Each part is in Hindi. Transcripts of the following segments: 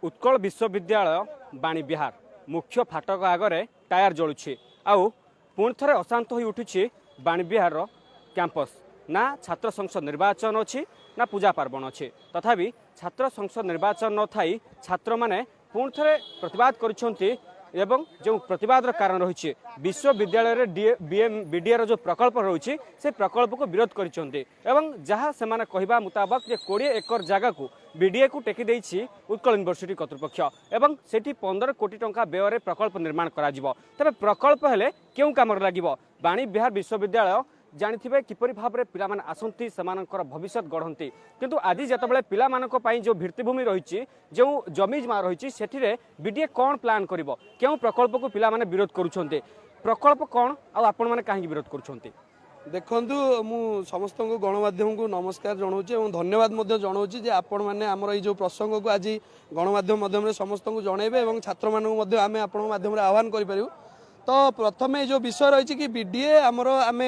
उत्कल विश्वविद्यालय बाणी विहार मुख्य फाटक आगे टायर जलुछि आउ पुणी थे अशांत हो उठुछि बाणी विहार कैंपस ना छात्र संसद निर्वाचन अच्छी ना पूजा पार्वण अच्छी तथापि छात्र संसद निर्वाचन न थाई छात्र माने पुणी थे प्रतिवाद करिसेंति एवं जो प्रतिवाद कारण रही विश्वविद्यालय बीडीए जो प्रकल्प रही से प्रकल्प को विरोध करिसेंति एवं जहाँ से कहवा मुताबक 20 एकर जगह को बीडीए को टेकी देछि उत्कल यूनिवर्सिटी कर्तृपक्ष एवं सेठी 15 कोटी टंका व्यय प्रकल्प निर्माण करा जिवो तबे प्रकल्प हेले केउ काम लागिवो बाणी विहार विश्वविद्यालय जानिथिबे किपरि भाबरे पिला माने आसंती समानकर भविष्य गढ़ंती किंतु आज जतबेले पिला मानक पई जो भित्तिभूमि रहिछि जो जमी जमा रहिछि सेठिरे बीडीए कोन प्लान करिवो केउ प्रकल्प को पिला माने विरोध करूछन्ते प्रकल्प कोन आ आपण माने काहे विरोध करूछन्ते देखंतु मु समस्त को गणमाध्यम को नमस्कार जनाऊँगी और धन्यवाद जनाऊँगी जे आपण मैंने आमर ये प्रसंग को आज गणमाध्यम माध्यम समस्त को जनइबे और छात्र मानक आम आपण माध्यम आह्वान करूँ। तो प्रथम जो विषय रही कि बीडीए आमर आम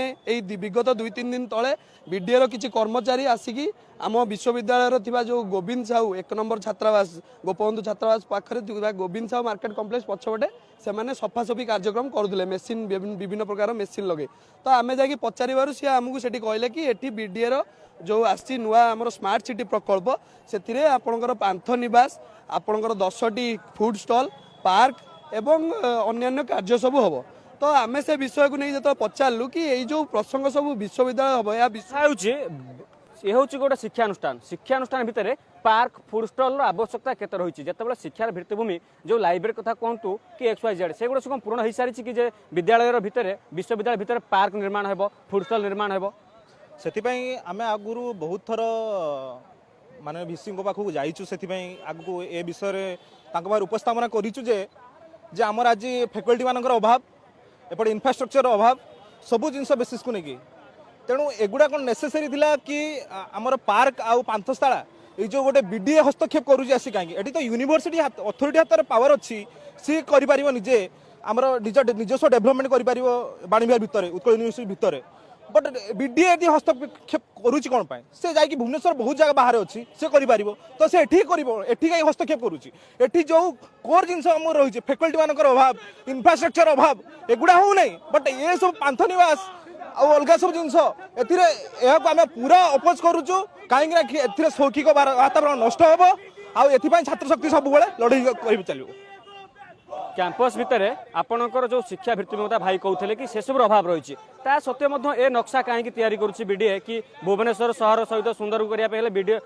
विगत 2-3 दिन तले बीडीए किसी कर्मचारी आसिकी आम विश्वविद्यालय जो गोविंद साहू 1 नंबर छात्रावास गोपबंधु छात्रावास पाखे गोविंद साहू मार्केट कम्प्लेक्स पछपटे से सफासफी कार्यक्रम करुले मेसीन विभिन्न प्रकार मेसीन लगे तो आम जा पचार सी आमको से कहले कि ये बीडीए जो आसी नुआ आम स्मार्ट सिटी प्रकल्प से आपणकर पांथ निवास आपणकर 10टी फूड स्टॉल पार्क एवं अन्यान्य कार्य सब हम तो आम से विषय को नहीं जो पचारू कि यही जो प्रसंग सब विश्वविद्यालय हम या ये हूँ गोटे शिक्षानुष्ठान भितर पार्क फूड स्टॉल आवश्यकता केते रही जितेबाला शिक्षार भित्तिभूमि जो लाइब्रेरी कथा कहतु कि XYZ से गुड़ा पूर्ण हो सारी कि विद्यालय भितर विश्वविद्यालय भितर पार्क निर्माण हो फूड स्टॉल निर्माण हो से आम आगु बहुत थर माने भिसी पाखक जाइचु से आगु ए विषय उपस्थापना करूँ जे आमर आज फैकल्टी मानकर अभाव एपटे इंफ्रास्ट्रक्चर अभाव सबू जिनस बेसिस को लेकिन तेणु एगुड़ा कौन नेसेसरी थिला कि आमर पार्क आउ पांथशाला ये जो गोटे बीडीए हस्तक्षेप करुँच आसी कहीं तो यूनिवर्सिटी अथॉरिटी हाथ पावर अच्छी सी कर निजे आमर निजस्व डेभलपमेंट कर बाणी विहार भितर उत्कल यूनिवर्सिटी भितर बट बीडीए हस्तक्षेप करुँच कौन पाए से जाकि भुवनेश्वर बहुत जगह बाहर अच्छी से कर तो से एठी कहीं हस्तक्षेप करुँची एठी जो कोर जिनस आम रही फैकल्टी मानकर अभाव इंफ्रास्ट्रक्चर अभाव एगुड़ा हो नहीं बट ये सब पांथ निवास अलग सब जिनस आम पूरा अपोज करुचु कहीं शौक्षिक वातावरण नष्ट हम आउ छात्र शक्ति सब लड़ाई कर चलो कैंपस भितर आपणकर जो शिक्षा भित्तिभूमिता भाई कहते कि से सब अभाव रही ता सत्वे ए नक्शा कहीं तैयारी करुच्ची बीडीए कि भुवनेश्वर सहर सहित सुंदर करने बीडीए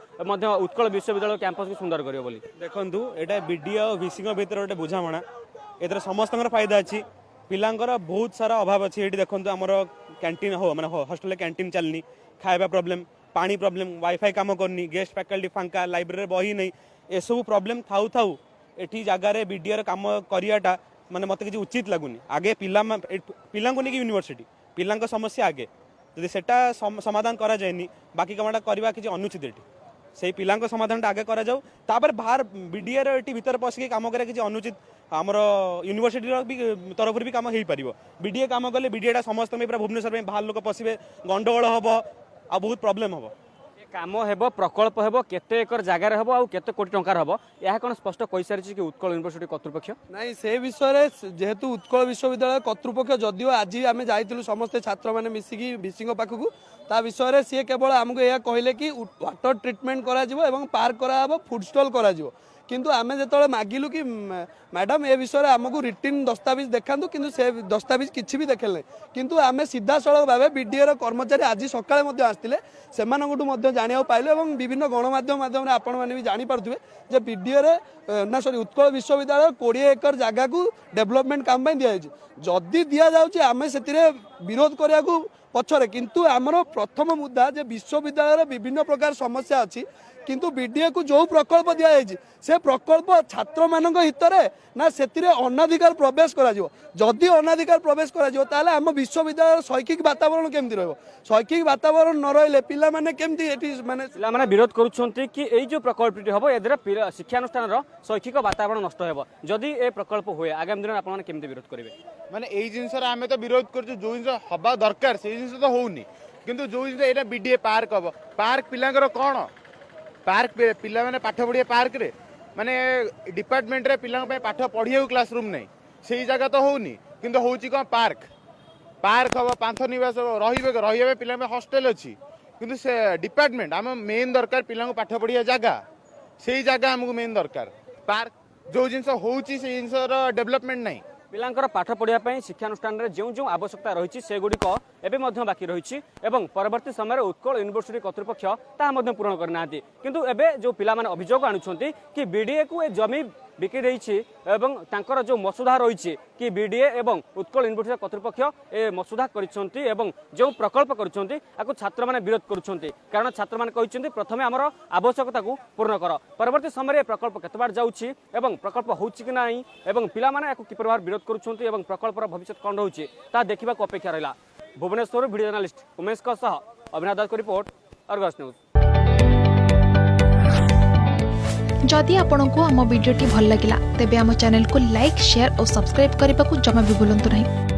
उत्कल विश्वविद्यालय कैंपस को सुंदर कर देखु एटा बीडीए और वीसी भितर गोटे बुझाणा एथर समस्त फायदा अच्छी पिलांकर बहुत सारा अभाव अच्छी ये देखो आमर कैंटीन हो मैंने हॉस्टल कैंटीन चलनी खाଇବା प्रॉब्लम पानी प्रॉब्लम वाईफाई काम करनी गेस्ट फैकल्टी फांका लाइब्रेरी बही नहीं ए सब प्रॉब्लम थाउ थाउ एठी जगार बीडीए काम करियाटा माने मत किसी उचित लगुनि आगे पिला को नहीं यूनिवर्सिटी पिला समस्या आगे जदि सेटा समाधान करा जाएनी बाकी कामटा करवा किसी अनुचित एठी से पिला समाधान आगे करा जाऊ तापर बाहर बीडीए एटी भीतर पसिक काम करे किसी अनुचित आमर यूनिवर्सिटी भी तरफ भी काम हो पार बीडीए काम कले बीडीए समस्त पूरा भुवनेश्वर बाहर लोक पशे गंडगोल हम आ बहुत प्रॉब्लम हम काम हेबो प्रकल्प हेबो केते एकर जगार हेबो आ केते कोटी टंकार हेबो या कोन स्पष्ट कहि सारिछि कि उत्कल यूनिवर्सिटी कर्तृपक्ष नहीं से विषय जेहेतु उत्कल विश्वविद्यालय कर्तृपक्ष जदियो आज आम जाइलु समस्त छात्र मैंने मिसिकी भिसी पाखक ता विषय सी केवल आमको यह कहले कि वाटर ट्रिटमेंट करा पार्क करा फूड स्टॉल करा किंतु आम जो मागिलु कि मैडम ए विषय आमको रिटिन दस्तावेज देखातु किंतु से दस्तावेज किसी भी देखेले किंतु आम सीधा सड़क भाव बीडीए कर्मचारी आज सकाଳେ आसते से जाना पाइलु और विभिन्न गणमाध्यम माध्यम आपण मैंने भी जानीपे जे बीडीए ना सॉरी उत्कल विश्वविद्यालय 20 एकर जगह को डेभलपमेंट काम दिखाई जदि दि जाऊँगी आम से विरोध करने को पछरे किंतु आमर प्रथम मुद्दा जे विश्वविद्यालय विभिन्न प्रकार समस्या अच्छी किंतु बीडीए को जो प्रकल्प दि जाएगी से प्रकल्प छात्र मान हितरे ना से अनाधिकार प्रवेश करा जदि अनाधिकार प्रवेश करा आम विश्वविद्यालय शैक्षिक वातावरण केमती रही शैक्षिक वातावरण न रही पिला माने केमती माने पिलाମାନେ विरोध करुछन्ति कि एई जो प्रकल्पटी हबो एदरे शिक्षानुष्ठानर शैक्षिक वातावरण नष्ट हेबो जदि ए प्रकल्प हुए आगामी दिन आपण केमती विरोध करिवे माने एई जिनसर आमे तो विरोध करछु जो जिनस हबा दरकार से जिनस तो होउनी किंतु जो जिनस एटा बीडीए पार्क हबो पार्क पिलांकर कोन पार्क पिला माने पाठ पढिए पार्क रे माने डिपार्टमेंट रे पिला पे पाठ पढिए क्लासरूम नहीं सेही जगह तो होउनी किंतु होउची कोन पार्क पार्क हबो पांथ निवास रहिबे पिला में हॉस्टल अछि किंतु से डिपार्टमेंट आम मेन दरकार पिला पाठ पढ़िया जगह से जगह आमको मेन दरकार पार्क जो जिनस होउची से जिनसर डेवलपमेंट नहीं पिलांकर पाठ पढ़िया ପାଇଁ ଶିକ୍ଷାନୁଷ୍ଠାନ ରେ ଯେଉଁ ଯେଉଁ ଆବଶ୍ୟକତା ରହିଛି ସେଗୁଡ଼ିକ ଏବେ ମଧ୍ୟ ବାକି ରହିଛି ଏବଂ ପରବର୍ତ୍ତୀ ସମୟରେ ଉତ୍କଳ ୟୁନିଭର୍ସିଟି କର୍ତ୍ତୃପକ୍ଷ ତାହା ମଧ୍ୟ ପୂରଣ କରିନାହାନ୍ତି କିନ୍ତୁ ଏବେ ଯେଉଁ ପିଲାମାନେ ଅଭିଯୋଗ ଆଣୁଛନ୍ତି କି ବିଡିଏ କୁ ଏ ଜମି ବିକି ଦେଇଛି ଏବଂ ତାଙ୍କର ଯେଉଁ ମସୁଧା ରହିଛି କି ବିଡିଏ ଏବଂ ଉତ୍କଳ ୟୁନିଭର୍ସିଟି କର୍ତ୍ତୃପକ୍ଷ ଏ ମସୁଧା କରିଛନ୍ତି ଏବଂ ଯେଉଁ ପ୍ରକଳ୍ପ କରୁଛନ୍ତି ଆକୁ ଛାତ୍ରମାନେ ବିରୋଧ କରୁଛନ୍ତି କାରଣ ଛାତ୍ରମାନେ କହିଛନ୍ତି ପ୍ରଥମେ ଆମର ଆବଶ୍ୟକତାକୁ ପୂରଣ କର ପରବର୍ତ୍ତୀ ସମୟରେ ଏ ପ୍ରକଳ୍ପ କେତେ ବାଟ ଯାଉଛି ଏବଂ ପ୍ରକଳ୍ପ ହେଉଛି କି ନାହିଁ ଏବଂ ପିଲାମାନେ ଏହାକୁ କିପରି ଭାବରେ ବିରୋଧ କରୁଛନ୍ତି ଏବଂ ପ୍ରକଳ୍ପର ଭବିଷ୍ୟତ କ'ଣ ରହୁଛି ତାହା ଦେଖିବାକୁ ଅପେକ୍ଷା ରହିଲା ଭୁବନେଶ୍ୱରରୁ ଭିଡ଼ିଓ ଜର୍ଣ୍ଣାଲିଷ୍ଟ ଉମେଶଙ୍କ ସହ ଅଭିନାଥ ଦାସଙ୍କ ରିପୋର୍ଟ ଅର୍ଗସ୍ ନ୍ୟୁଜ୍ जदि आपंक आम भिडी भल लगा तेब आम चैनल को लाइक शेयर और सब्सक्राइब करने को जमा भी भूलु नहीं।